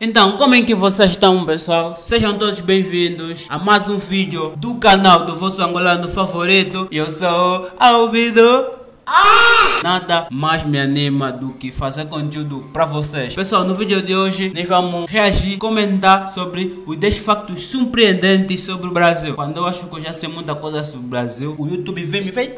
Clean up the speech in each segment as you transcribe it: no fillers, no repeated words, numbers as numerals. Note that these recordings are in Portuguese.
Então, como é que vocês estão, pessoal? Sejam todos bem-vindos a mais um vídeo do canal do vosso angolano favorito. Eu sou Albido. Nada mais me anima do que fazer conteúdo para vocês. Pessoal, no vídeo de hoje nós vamos reagir, comentar sobre os 10 factos surpreendentes sobre o Brasil. Quando eu acho que eu já sei muita coisa sobre o Brasil, o YouTube vem me ver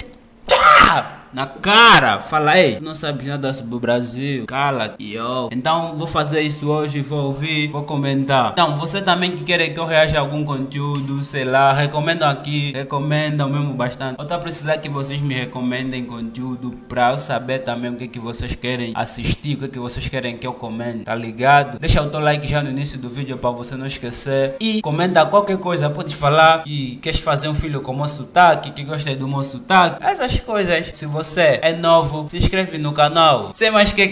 na cara, fala aí, não sabes nada sobre o Brasil, cala, yo. Então vou fazer isso hoje, vou ouvir, vou comentar. Então você também que quer que eu reaja a algum conteúdo, sei lá, recomendam aqui, recomendam mesmo bastante. Eu tô a precisar que vocês me recomendem conteúdo pra eu saber também o que vocês querem assistir, o que vocês querem que eu comente, tá ligado? Deixa o teu like já no início do vídeo pra você não esquecer e comenta qualquer coisa, podes falar que queres fazer um filho com o meu sotaque, que gosta do meu sotaque, essas coisas. Se você é novo, se inscreve no canal. Sem mais que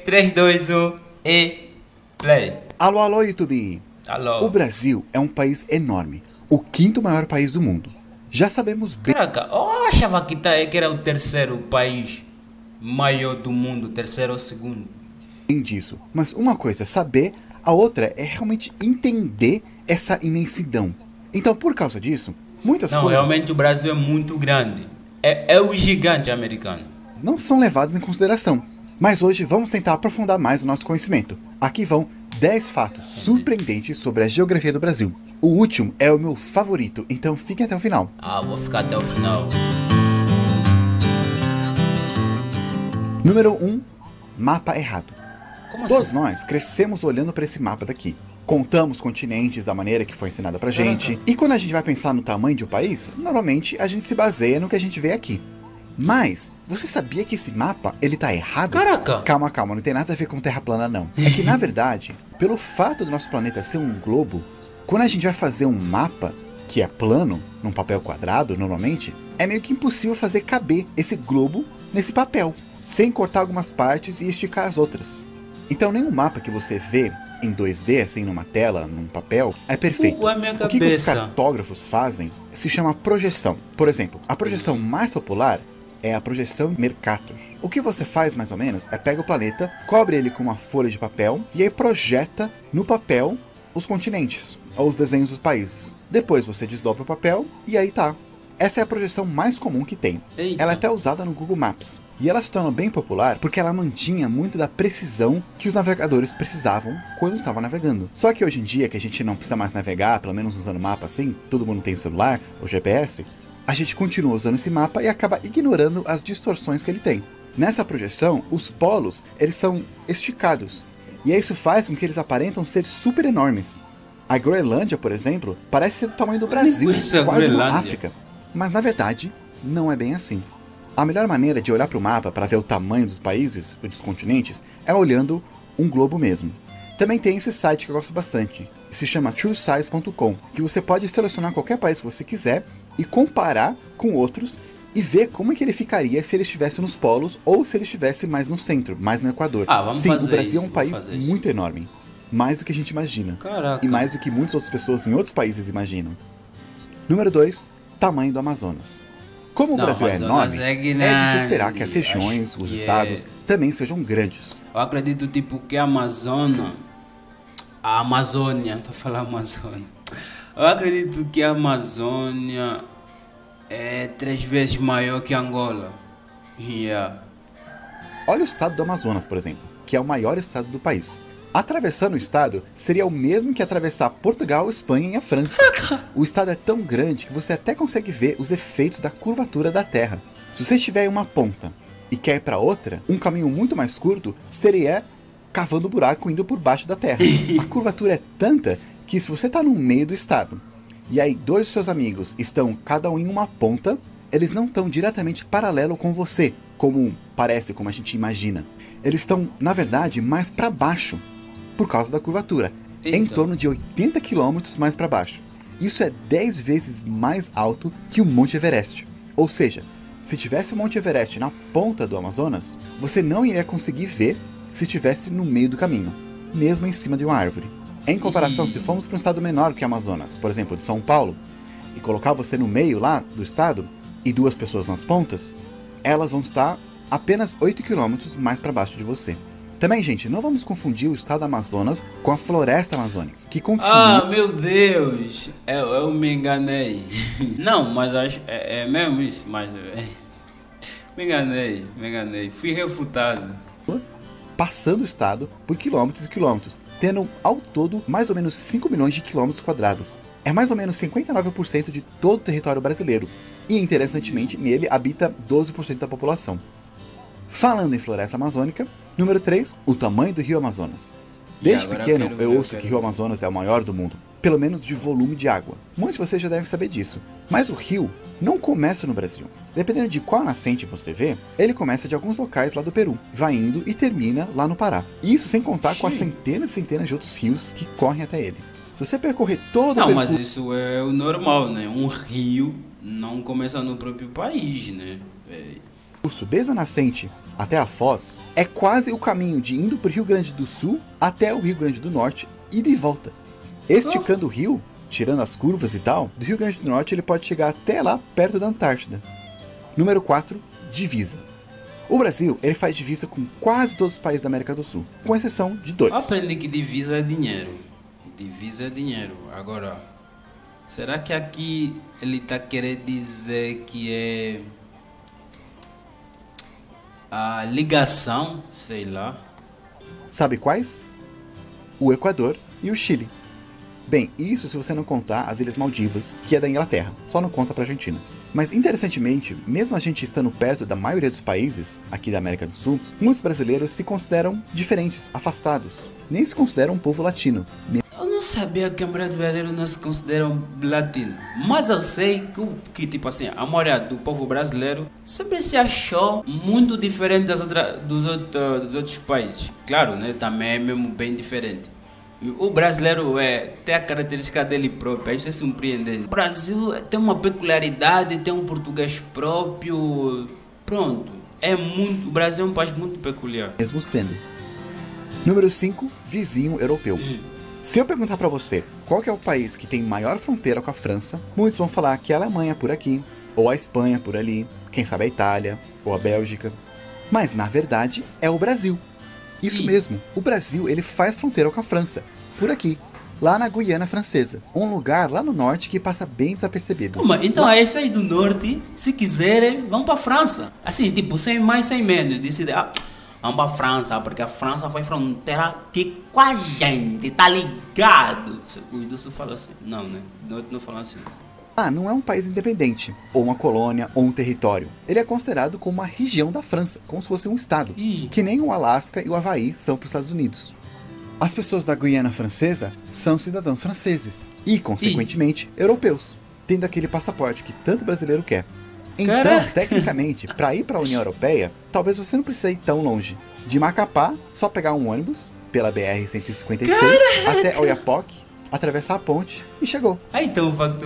3, 2, 1 e play. Alô, YouTube! Alô. O Brasil é um país enorme, o quinto maior país do mundo. Já sabemos bem... Caraca, eu achava que era o terceiro país maior do mundo, terceiro ou segundo. disso, mas uma coisa é saber, a outra é realmente entender essa imensidão. Então, por causa disso, muitas coisas... realmente o Brasil é muito grande. É o gigante americano. Não são levadas em consideração. Mas hoje vamos tentar aprofundar mais o nosso conhecimento. Aqui vão 10 fatos surpreendentes sobre a geografia do Brasil. O último é o meu favorito, então fiquem até o final. Vou ficar até o final. Número 1. Mapa errado. Como Todos assim? nós crescemos olhando para esse mapa daqui. Contamos continentes da maneira que foi ensinada pra gente. E quando a gente vai pensar no tamanho de um país, normalmente a gente se baseia no que a gente vê aqui. Mas, você sabia que esse mapa, ele tá errado? Caraca! Calma, não tem nada a ver com terra plana não. É que na verdade, pelo fato do nosso planeta ser um globo, quando a gente vai fazer um mapa, que é plano, num papel quadrado normalmente, é meio que impossível fazer caber esse globo nesse papel, sem cortar algumas partes e esticar as outras. Então nenhum mapa que você vê em 2D, assim, numa tela, num papel, é perfeito. O que os cartógrafos fazem se chama projeção. Por exemplo, a projeção mais popular é a projeção Mercator. O que você faz, mais ou menos, é pega o planeta, cobre ele com uma folha de papel, e aí projeta no papel os continentes, ou os desenhos dos países. Depois você desdobra o papel, e aí tá. Essa é a projeção mais comum que tem. Eita. Ela é até usada no Google Maps. E ela se tornou bem popular porque ela mantinha muito da precisão que os navegadores precisavam quando estavam navegando. Só que hoje em dia, que a gente não precisa mais navegar, pelo menos usando mapa assim, todo mundo tem celular ou GPS, a gente continua usando esse mapa e acaba ignorando as distorções que ele tem. Nessa projeção, os polos, eles são esticados. E isso faz com que eles aparentam ser super enormes. A Groenlândia, por exemplo, parece ser do tamanho do Brasil, quase uma África. Mas na verdade, não é bem assim. A melhor maneira de olhar para o mapa para ver o tamanho dos países e dos continentes é olhando um globo mesmo. Também tem esse site que eu gosto bastante, que se chama truesize.com, que você pode selecionar qualquer país que você quiser e comparar com outros e ver como é que ele ficaria se ele estivesse nos polos ou se ele estivesse mais no centro, mais no Equador. Sim, o Brasil é um país muito enorme, mais do que a gente imagina. Caraca. E mais do que muitas outras pessoas em outros países imaginam. Número 2, tamanho do Amazonas. Como o Brasil é enorme, é de se esperar que as regiões, os estados, também sejam grandes. Eu acredito, tipo, que a Amazônia, tô falando Amazônia. Eu acredito que a Amazônia é 3 vezes maior que Angola. Olha o estado do Amazonas, por exemplo, que é o maior estado do país. Atravessando o estado seria o mesmo que atravessar Portugal, Espanha e a França. O estado é tão grande que você até consegue ver os efeitos da curvatura da Terra. Se você estiver em uma ponta e quer ir para outra, um caminho muito mais curto seria cavando buraco indo por baixo da Terra. A curvatura é tanta que se você está no meio do estado e aí 2 dos seus amigos estão cada um em uma ponta, eles não estão diretamente paralelo com você, como parece, como a gente imagina. Eles estão, na verdade, mais para baixo, por causa da curvatura, em torno de 80 km mais para baixo. Isso é 10 vezes mais alto que o Monte Everest. Ou seja, se tivesse o Monte Everest na ponta do Amazonas, você não iria conseguir ver se estivesse no meio do caminho, mesmo em cima de uma árvore. Em comparação, se formos para um estado menor que o Amazonas, por exemplo, de São Paulo, e colocar você no meio lá do estado, e 2 pessoas nas pontas, elas vão estar apenas 8 km mais para baixo de você. Também, gente, não vamos confundir o estado do Amazonas com a floresta amazônica, que continua... Ah, meu Deus! Eu me enganei. Não, mas acho, é mesmo isso, mas... Me enganei. Fui refutado. passando o estado por quilômetros e quilômetros, tendo ao todo mais ou menos 5 milhões de quilômetros quadrados. É mais ou menos 59% de todo o território brasileiro, e interessantemente nele habita 12% da população. Falando em floresta amazônica, número 3, o tamanho do rio Amazonas. Desde pequeno eu ouço que o rio Amazonas é o maior do mundo, pelo menos de volume de água. Muitos de vocês já devem saber disso. Mas o rio não começa no Brasil. Dependendo de qual nascente você vê, ele começa de alguns locais lá do Peru, vai indo e termina lá no Pará. Isso sem contar com as centenas e centenas de outros rios que correm até ele. Se você percorrer todo o mas isso é o normal, né? Um rio não começa no próprio país, né? Desde a nascente até a foz, é quase o caminho de indo para o Rio Grande do Sul até o Rio Grande do Norte e de volta. Esticando o rio, tirando as curvas e tal, do Rio Grande do Norte ele pode chegar até lá perto da Antártida. Número 4, divisa. O Brasil, ele faz divisa com quase todos os países da América do Sul, com exceção de 2. Aprendi que divisa é dinheiro. Divisa é dinheiro. Agora, será que aqui ele tá querendo dizer que é a ligação, sei lá? Sabe quais? O Equador e o Chile. Bem, isso se você não contar as Ilhas Maldivas, que é da Inglaterra, só não conta pra Argentina. Mas interessantemente, mesmo a gente estando perto da maioria dos países aqui da América do Sul, muitos brasileiros se consideram diferentes, afastados, nem se consideram um povo latino. Eu não sabia que a maioria dos brasileiros não se consideram latino, mas eu sei que tipo assim, a maioria do povo brasileiro sempre se achou muito diferente dos outros países. Claro, né, também é mesmo bem diferente. O brasileiro tem a característica dele própria, isso é surpreendente. O Brasil tem uma peculiaridade, tem um português próprio, pronto. O Brasil é um país muito peculiar. Mesmo sendo. Número 5, vizinho europeu. Se eu perguntar pra você qual que é o país que tem maior fronteira com a França, muitos vão falar que é a Alemanha por aqui, ou a Espanha por ali, quem sabe a Itália, ou a Bélgica. Mas na verdade é o Brasil. Isso mesmo, o Brasil ele faz fronteira com a França, por aqui, lá na Guiana Francesa, um lugar lá no norte que passa bem desapercebido. Então é isso aí do norte, se quiserem, vão pra França. Assim, tipo, sem mais, sem menos, decidir, vamos pra França, porque a França faz fronteira aqui com a gente, tá ligado? Os do sul falam assim, não, né? Do norte não falam assim. Não é um país independente, ou uma colônia, ou um território. Ele é considerado como uma região da França, como se fosse um estado, que nem o Alasca e o Havaí são para os Estados Unidos. As pessoas da Guiana Francesa são cidadãos franceses, e, consequentemente, europeus, tendo aquele passaporte que tanto brasileiro quer. Então, tecnicamente, para ir para a União Europeia, talvez você não precise ir tão longe. De Macapá, só pegar um ônibus, pela BR-156, até Oiapoque, atravessar a ponte e chegou.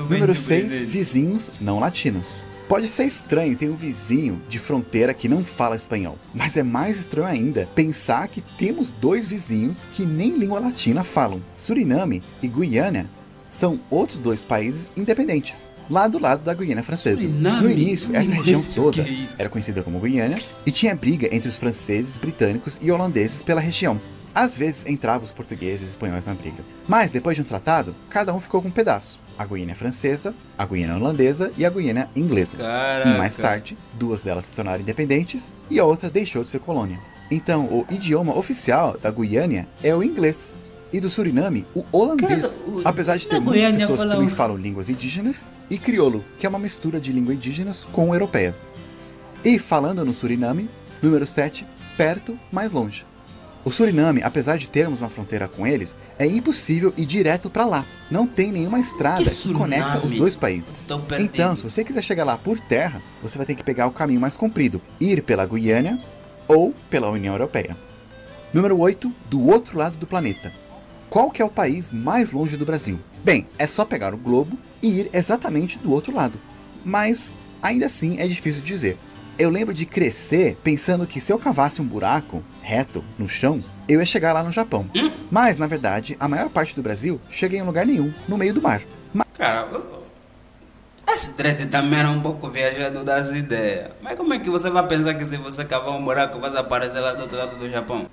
Número 6, vizinhos não latinos. Pode ser estranho ter um vizinho de fronteira que não fala espanhol, mas é mais estranho ainda pensar que temos 2 vizinhos que nem língua latina falam. Suriname e Guiana são outros 2 países independentes, lá do lado da Guiana Francesa. No início, essa região toda era conhecida como Guiana e tinha briga entre os franceses, britânicos e holandeses pela região. Às vezes entravam os portugueses e espanhóis na briga. Mas depois de um tratado, cada um ficou com um pedaço. A Guiana Francesa, a Guiana Holandesa e a Guiana Inglesa. E mais tarde, 2 delas se tornaram independentes e a outra deixou de ser colônia. Então, o idioma oficial da Guiana é o inglês. E do Suriname, o holandês. Apesar de ter muitas pessoas que também falam línguas indígenas, e crioulo, que é uma mistura de línguas indígenas com europeias. E falando no Suriname, número 7, perto, mais longe. O Suriname, apesar de termos uma fronteira com eles, é impossível ir direto para lá. Não tem nenhuma estrada que conecta os 2 países. Então, se você quiser chegar lá por terra, você vai ter que pegar o caminho mais comprido, ir pela Guiana ou pela União Europeia. Número 8, do outro lado do planeta. Qual que é o país mais longe do Brasil? Bem, é só pegar o globo e ir exatamente do outro lado. Mas, ainda assim, é difícil dizer. Eu lembro de crescer pensando que se eu cavasse um buraco reto no chão, eu ia chegar lá no Japão. Mas, na verdade, a maior parte do Brasil chega em lugar nenhum, no meio do mar. Cara, esse trete também era um pouco viajado das ideias. Mas como é que você vai pensar que se você cavar um buraco, vai aparecer lá do outro lado do Japão?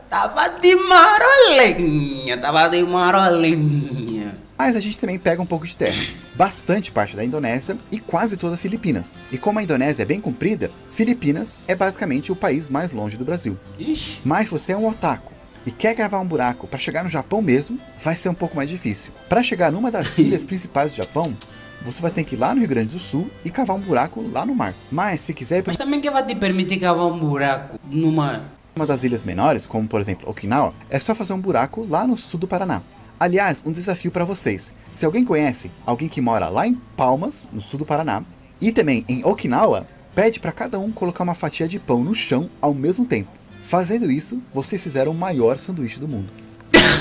Tava de marolinha, tava de marolinha. Mas a gente também pega um pouco de terra. Bastante parte da Indonésia e quase toda as Filipinas. E como a Indonésia é bem comprida, Filipinas é basicamente o país mais longe do Brasil. Ixi. Mas se você é um otaku e quer gravar um buraco para chegar no Japão mesmo, vai ser um pouco mais difícil. Para chegar numa das ilhas principais do Japão, você vai ter que ir lá no Rio Grande do Sul e cavar um buraco lá no mar. Mas se quiser ir para Mas também que vai te permitir cavar um buraco no mar? uma das ilhas menores, como por exemplo Okinawa, é só fazer um buraco lá no sul do Paraná. Aliás, um desafio para vocês. Se alguém conhece alguém que mora lá em Palmas, no sul do Paraná, e também em Okinawa, pede para cada um colocar uma fatia de pão no chão ao mesmo tempo. Fazendo isso, vocês fizeram o maior sanduíche do mundo.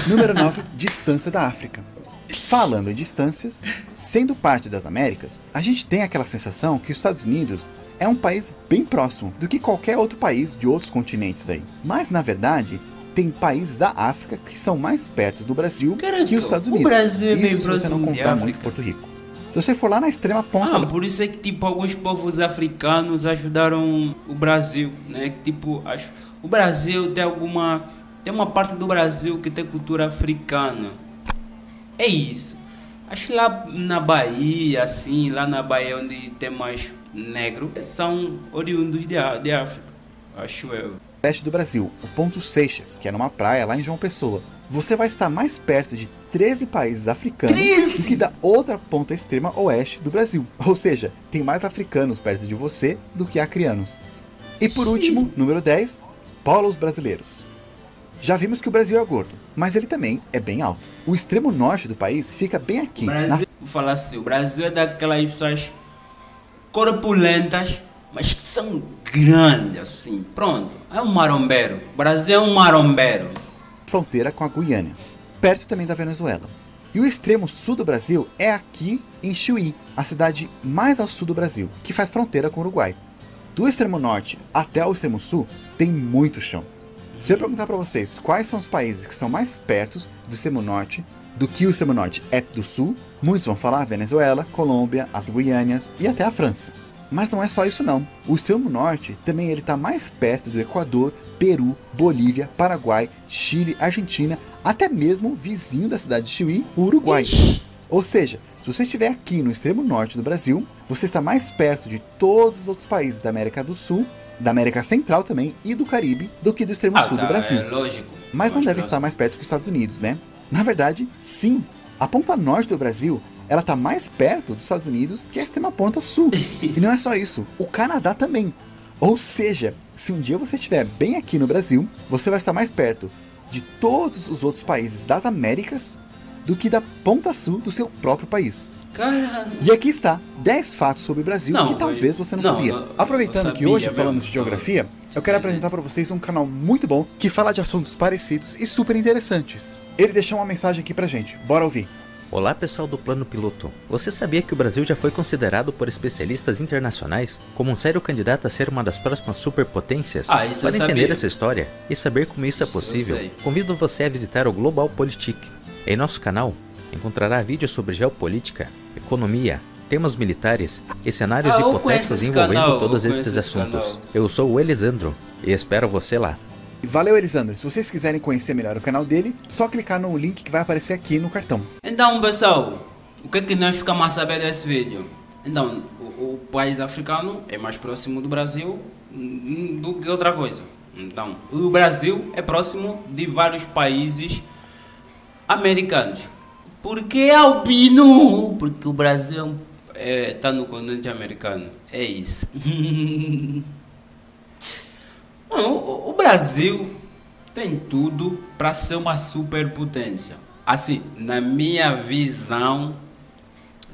Número 9, distância da África. Falando em distâncias, sendo parte das Américas, a gente tem aquela sensação que os Estados Unidos é um país bem próximo do que qualquer outro país de outros continentes aí. Mas na verdade, tem países da África que são mais perto do Brasil que os Estados Unidos. O Brasil é bem isso se você não próximo de contar África. muito Porto Rico. Se você for lá na extrema ponta... Por isso é que tipo alguns povos africanos ajudaram o Brasil, né? Tipo, o Brasil tem uma parte do Brasil que tem cultura africana. É isso. Acho que lá na Bahia, assim, lá na Bahia onde tem mais negro, são oriundos de África, acho eu. Leste do Brasil, o Ponto Seixas, que é numa praia lá em João Pessoa. Você vai estar mais perto de 13 países africanos do que da outra ponta extrema oeste do Brasil. Ou seja, tem mais africanos perto de você do que acrianos. E por último, número 10, polos brasileiros. Já vimos que o Brasil é gordo, mas ele também é bem alto. O extremo norte do país fica bem aqui. Vou falar assim, o Brasil é daquelas pessoas corpulentas, mas que são grandes assim. Pronto, é um marombeiro. O Brasil é um marombeiro. Fronteira com a Guiana, perto também da Venezuela. E o extremo sul do Brasil é aqui em Chuí, a cidade mais ao sul do Brasil, que faz fronteira com o Uruguai. Do extremo norte até o extremo sul tem muito chão. Se eu perguntar para vocês quais são os países que são mais perto do extremo norte do que o extremo norte é do sul, muitos vão falar Venezuela, Colômbia, as Guianas e até a França. Mas não é só isso não. O extremo norte também ele está mais perto do Equador, Peru, Bolívia, Paraguai, Chile, Argentina, até mesmo vizinho da cidade de Chuí, o Uruguai. Ou seja, se você estiver aqui no extremo norte do Brasil, você está mais perto de todos os outros países da América do Sul, da América Central também e do Caribe do que do extremo sul do Brasil. É lógico. Mas não deve estar mais perto que os Estados Unidos, né? Na verdade, sim. A ponta norte do Brasil, ela está mais perto dos Estados Unidos que a extrema ponta sul. E não é só isso, o Canadá também. Ou seja, se um dia você estiver bem aqui no Brasil, você vai estar mais perto de todos os outros países das Américas do que da ponta sul do seu próprio país. Caramba. E aqui está 10 fatos sobre o Brasil que talvez você não sabia. Aproveitando que hoje falamos de geografia, eu quero apresentar para vocês um canal muito bom que fala de assuntos parecidos e super interessantes. Ele deixou uma mensagem aqui pra gente, bora ouvir. Olá pessoal do Plano Piloto. Você sabia que o Brasil já foi considerado por especialistas internacionais como um sério candidato a ser uma das próximas superpotências? Isso Para eu entender sabia. essa história e saber como isso é Isso eu possível, sei. convido você a visitar o Global Politic. Em nosso canal, encontrará vídeos sobre geopolítica, economia, temas militares e cenários eu conheço hipotéticos esse envolvendo canal, todos eu estes conheço esse assuntos. canal. Eu sou o Elisandro e espero você lá. Valeu, Elisandro. Se vocês quiserem conhecer melhor o canal dele, só clicar no link que vai aparecer aqui no cartão. Então, pessoal, o que nós ficamos a saber desse vídeo? Então, o país africano é mais próximo do Brasil do que outra coisa. Então, o Brasil é próximo de vários países americanos. Por que albino? Porque o Brasil está no continente americano. É isso. O Brasil tem tudo para ser uma superpotência. Assim, na minha visão,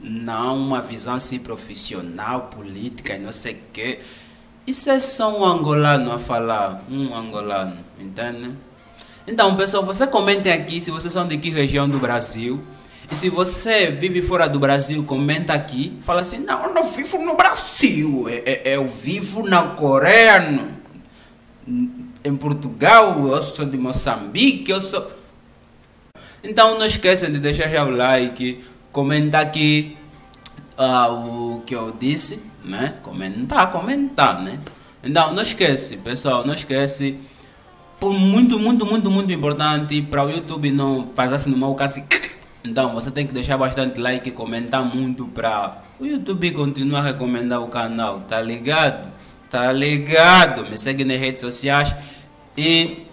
não uma visão assim profissional, política e não sei o quê. Isso é só um angolano a falar, um angolano, entende? Então, pessoal, você comentem aqui se vocês são de que região do Brasil. E se você vive fora do Brasil, comenta aqui. Fala assim, não, eu não vivo no Brasil. Eu vivo na Coreia, em Portugal, eu sou de Moçambique, eu sou... Então não esqueçam de deixar já o like, comentar aqui o que eu disse, né? Comentar, né? Então não esquece, pessoal, não esquece. muito importante para o YouTube não fazer assim no meu caso. Então você tem que deixar bastante like e comentar muito para o YouTube continuar a recomendar o canal, tá ligado? Tá ligado? Me segue nas redes sociais e